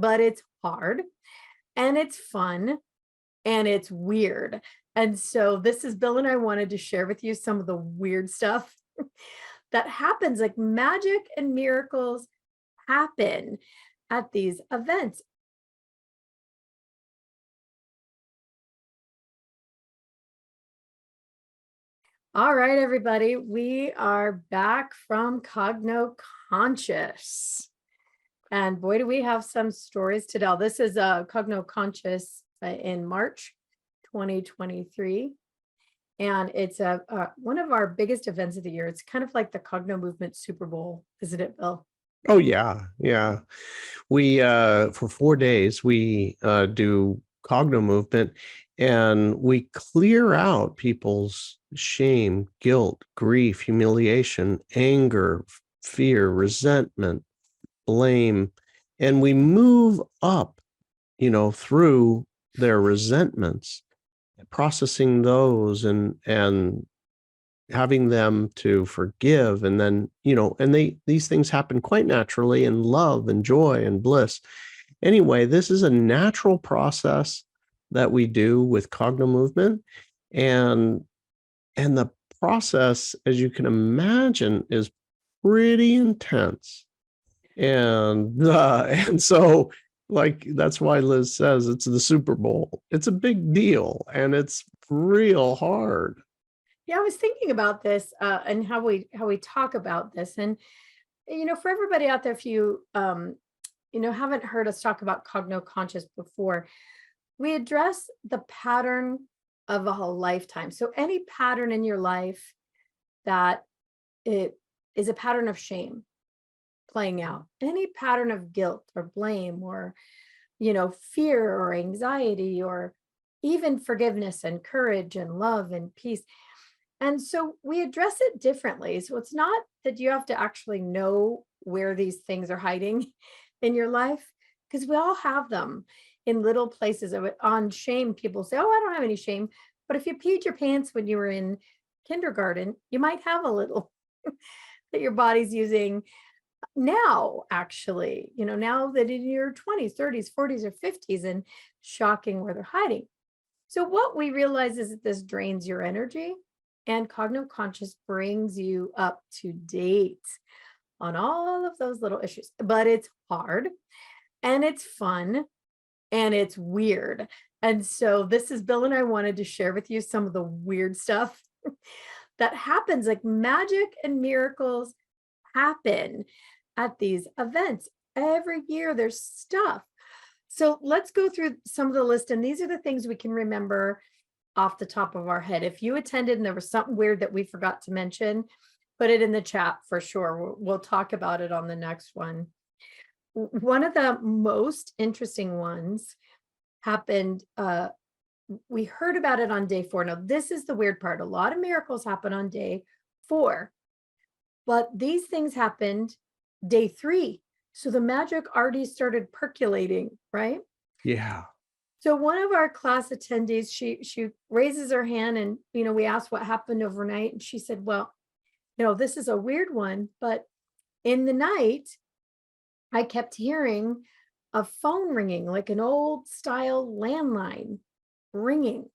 but it's hard and it's fun and it's weird. And so this is Bill and I wanted to share with you some of the weird stuff that happens, like magic and miracles happen at these events. All right, everybody, we are back from Cogno Conscious. And boy, do we have some stories to tell. This is Cogno Conscious in March 2023. And it's one of our biggest events of the year. It's kind of like the Cognomovement Super Bowl, isn't it, Bill? Oh, yeah. Yeah. We, for 4 days, we do Cognomovement, and we clear out people's shame, guilt, grief, humiliation, anger, fear, resentment, blame, and we move up, through their resentments, processing those and having them to forgive. And then, these things happen quite naturally in love and joy and bliss. Anyway, this is a natural process that we do with Cognomovement. And the process, as you can imagine, is pretty intense. And so, like, that's why Liz says it's the Super Bowl. It's a big deal and it's real hard. Yeah, I was thinking about this and how we talk about this. And, for everybody out there, if you, haven't heard us talk about Cogno Conscious before, we address the pattern of a whole lifetime. So any pattern in your life that it is a pattern of shame playing out, any pattern of guilt or blame or, fear or anxiety, or even forgiveness and courage and love and peace. And so we address it differently. So it's not that you have to actually know where these things are hiding in your life, because we all have them in little places of it. On shame, people say, oh, I don't have any shame. But if you peed your pants when you were in kindergarten, you might have a little that your body's using now, actually, now that in your 20s, 30s, 40s, or 50s, and shocking where they're hiding. So what we realize is that this drains your energy, and Cogno Conscious brings you up to date on all of those little issues. But it's hard and it's fun and it's weird. And so this is Bill and I wanted to share with you some of the weird stuff that happens, like magic and miracles happen at these events. Every year there's stuff. So let's go through some of the list. And these are the things we can remember off the top of our head. If you attended and there was something weird that we forgot to mention, put it in the chat for sure. We'll talk about it on the next one. One of the most interesting ones happened, we heard about it on day 4. Now, this is the weird part. A lot of miracles happen on day 4, but these things happened day 3. So the magic already started percolating, right? Yeah. So one of our class attendees, she raises her hand, and, we asked what happened overnight. And she said, well, this is a weird one, but in the night, I kept hearing a phone ringing, like an old style landline ringing.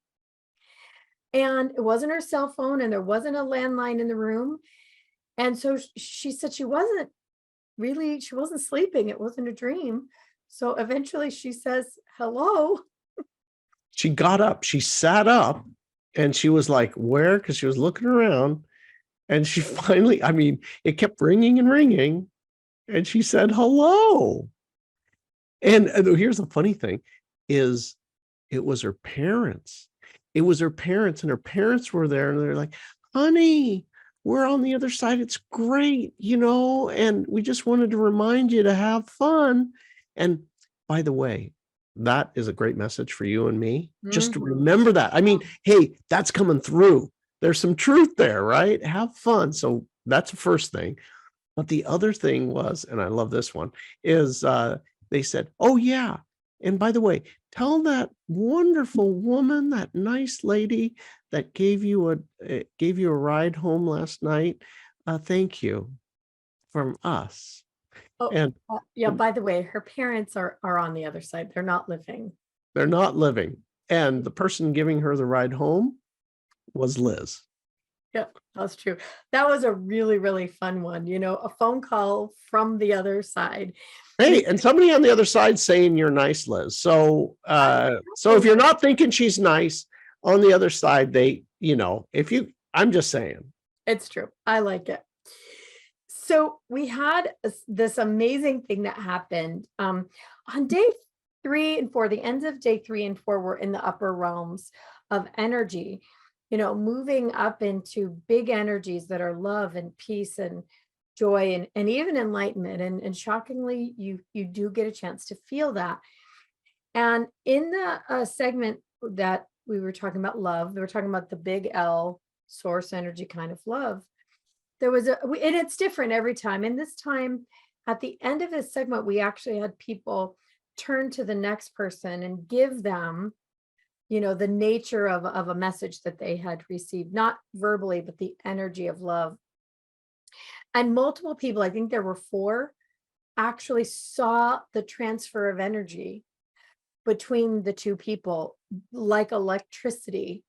And it wasn't her cell phone, and there wasn't a landline in the room. And so she said she wasn't sleeping. It wasn't a dream. So eventually she says, hello. She got up, she sat up, and she was like, where? Because she was looking around, and she finally, it kept ringing and ringing, and she said, hello. And here's the funny thing is it was her parents. It was her parents, and her parents were there, and they're like, honey, we're on the other side. It's great, and we just wanted to remind you to have fun. And by the way, that is a great message for you and me. Just to remember that. Hey, that's coming through. There's some truth there, right? Have fun. So that's the first thing. But the other thing was, and I love this one, is they said, oh, yeah. And by the way, tell that wonderful woman, that nice lady that gave you a ride home last night, thank you from us. Oh, And yeah, by the way, her parents are on the other side. They're not living. they're not living. And the person giving her the ride home was Liz. Yeah, that's true. That was a really, really fun one. A phone call from the other side. Hey, and somebody on the other side saying you're nice, Liz. So so if you're not thinking she's nice, on the other side, I'm just saying. It's true. I like it. So we had this amazing thing that happened on day 3 and 4. The ends of day 3 and 4 were in the upper realms of energy, moving up into big energies that are love and peace and joy and even enlightenment. And shockingly, you do get a chance to feel that. And in the segment that we were talking about love, we were talking about the big L source energy kind of love. There was and it's different every time. And this time, at the end of this segment, we actually had people turn to the next person and give them, the nature of a message that they had received, not verbally, but the energy of love. And multiple people, I think there were 4, actually saw the transfer of energy between the two people, like electricity.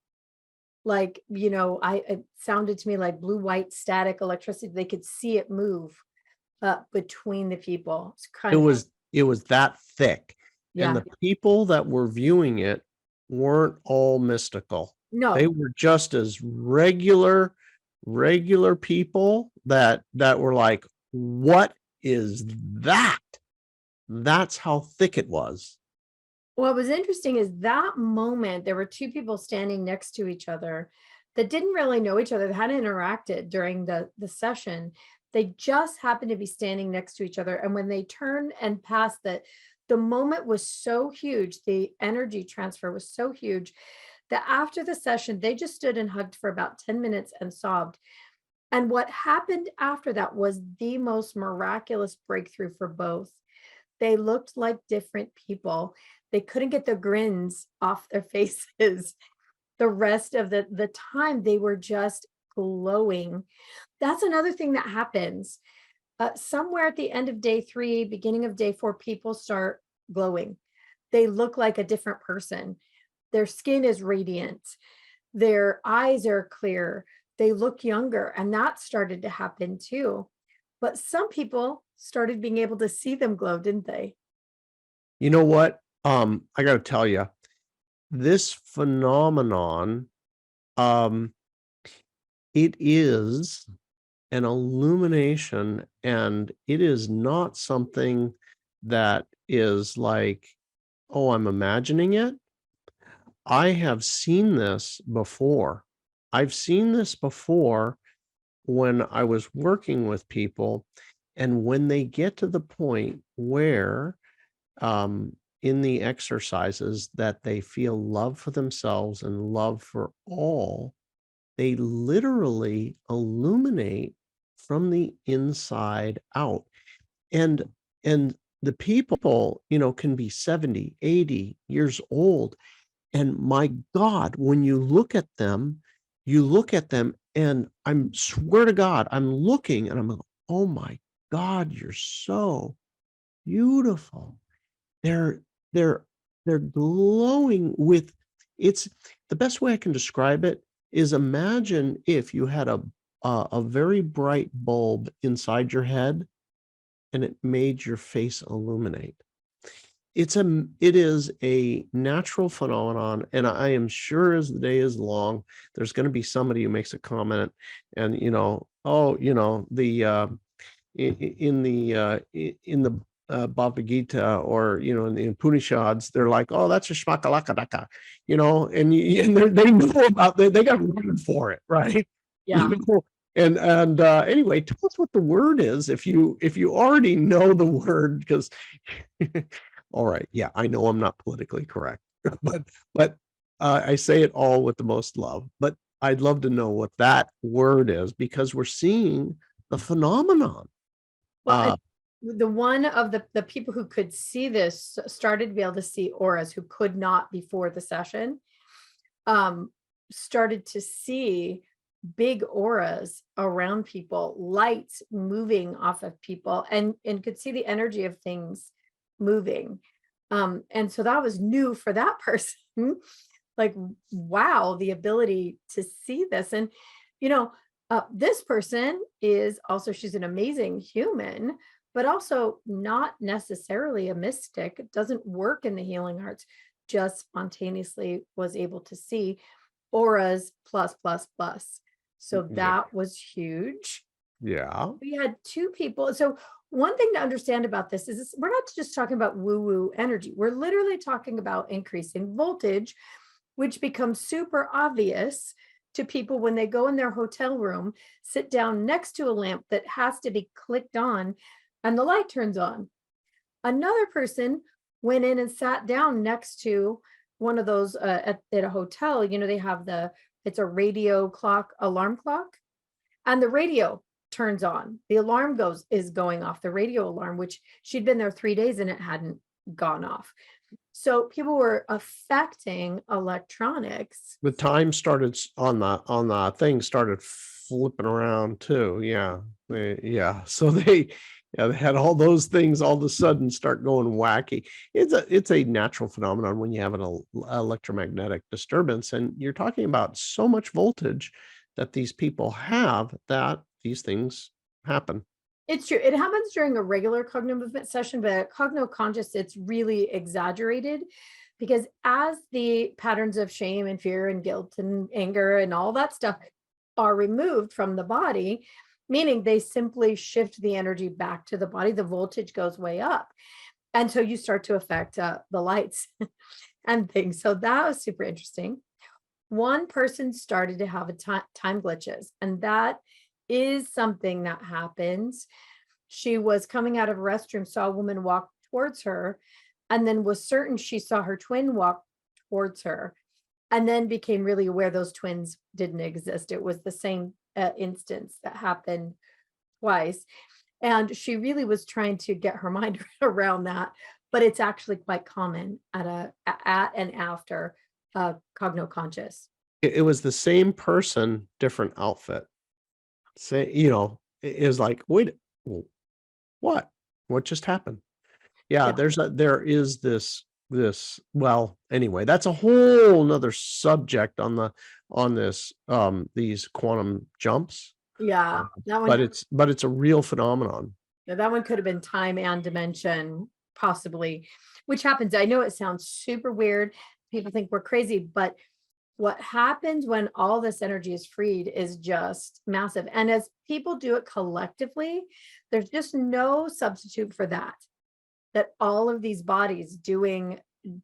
Like, it sounded to me like blue, white, static electricity. They could see it move between the people. It's kind of, It was that thick. yeah. And the people that were viewing it weren't all mystical. No, They were just as regular people that were like, what is that? That's how thick it was. what was interesting is that moment, there were 2 people standing next to each other that didn't really know each other, that hadn't interacted during the session. They just happened to be standing next to each other. And when they turned and passed, the moment was so huge, the energy transfer was so huge, that after the session, they just stood and hugged for about 10 minutes and sobbed. And what happened after that was the most miraculous breakthrough for both. They looked like different people. They couldn't get the grins off their faces. The rest of the time, they were just glowing. That's another thing that happens. Somewhere at the end of day 3, beginning of day 4, people start glowing. They look like a different person. Their skin is radiant. Their eyes are clear. They look younger. And that started to happen too. But some people started being able to see them glow, didn't they? You know what? I got to tell you, this phenomenon, it is an illumination, and it is not something that is like, oh, I'm imagining it. I have seen this before. I've seen this before when I was working with people, and when they get to the point where in the exercises that they feel love for themselves and love for all, they literally illuminate from the inside out. And the people, can be 70, 80 years old. And my God, when you look at them, and I'm swear to God, I'm looking and I'm like, oh my God, you're so beautiful. They're glowing with, it's the best way I can describe it is, imagine if you had a very bright bulb inside your head and it made your face illuminate. It is a natural phenomenon, and I am sure as the day is long, there's going to be somebody who makes a comment, and in the Bhagavad Gita, or in the Upanishads, they're like, oh, that's a shmakalakadaka, and they know about that. They got word for it, right? Yeah. And anyway, tell us what the word is if you already know the word, because all right, yeah, I know I'm not politically correct, but I say it all with the most love. But I'd love to know what that word is, because we're seeing the phenomenon. Well, the one of the people who could see this started to be able to see auras, who could not before the session, started to see big auras around people, lights moving off of people, and could see the energy of things moving. And so that was new for that person. Like, wow, the ability to see this. And, you know, this person is also, she's an amazing human, but also not necessarily a mystic. It doesn't work in the healing arts, just spontaneously was able to see auras plus, plus, plus. So Yeah. that was huge. Yeah. We had two people. So one thing to understand about this is we're not just talking about woo-woo energy. We're literally talking about increasing voltage, which becomes super obvious to people when they go in their hotel room, sit down next to a lamp that has to be clicked on, and the light turns on. Another person went in and sat down next to one of those at a hotel. You know, they have it's a radio clock, alarm clock, and the radio turns on. The alarm is going off, the radio alarm, which she'd been there 3 days and it hadn't gone off. So people were affecting electronics. The time started on the thing started flipping around too. Yeah. Yeah. So they had all those things all of a sudden start going wacky. It's a natural phenomenon when you have an electromagnetic disturbance, and you're talking about so much voltage that these people have that these things happen. It's true. It happens during a regular Cognomovement session, but at Cogno Conscious, it's really exaggerated, because as the patterns of shame and fear and guilt and anger and all that stuff are removed from the body, meaning they simply shift the energy back to the body, the voltage goes way up. And so you start to affect the lights and things. So that was super interesting. One person started to have time glitches, and that is something that happens. She was coming out of a restroom, saw a woman walk towards her, and then was certain she saw her twin walk towards her, and then became really aware those twins didn't exist. It was the same instance that happened twice. And she really was trying to get her mind around that, but it's actually quite common at and after Cogno Conscious. It was the same person, different outfit. Say, is like, wait, what just happened? Yeah, Yeah. there is this, well, anyway, that's a whole nother subject on this, these quantum jumps. Yeah, that one, But it's a real phenomenon. that one could have been time and dimension, possibly, which happens. I know it sounds super weird. People think we're crazy, but what happens when all this energy is freed is just massive. And as people do it collectively, there's just no substitute for that all of these bodies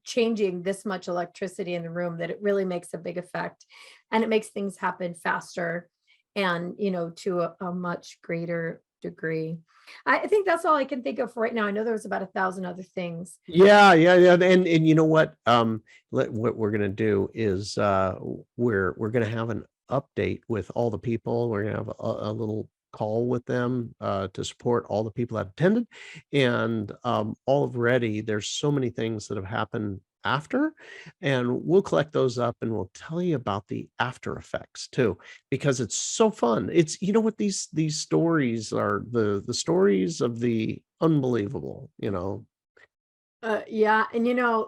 changing this much electricity in the room, that it really makes a big effect, and it makes things happen faster and, to a much greater degree. I think that's all I can think of for right now. I know there was about 1,000 other things. Yeah. And you know what? What we're gonna do is we're gonna have an update with all the people. We're gonna have a little call with them to support all the people that attended, and already there's so many things that have happened after, and we'll collect those up and we'll tell you about the after effects too, because it's so fun. It's, what these stories are, the stories of the unbelievable. Yeah. And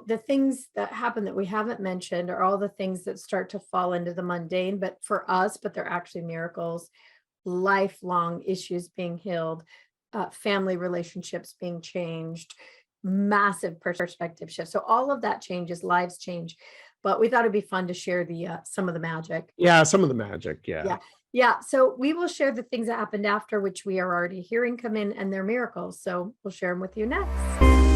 the things that happen that we haven't mentioned are all the things that start to fall into the mundane, but for us, but they're actually miracles, lifelong issues being healed, family relationships being changed, massive perspective shift. So all of that changes, lives change. But we thought it'd be fun to share some of the magic. Yeah, some of the magic. Yeah. Yeah. So we will share the things that happened after, which we are already hearing come in, and they're miracles. So we'll share them with you next.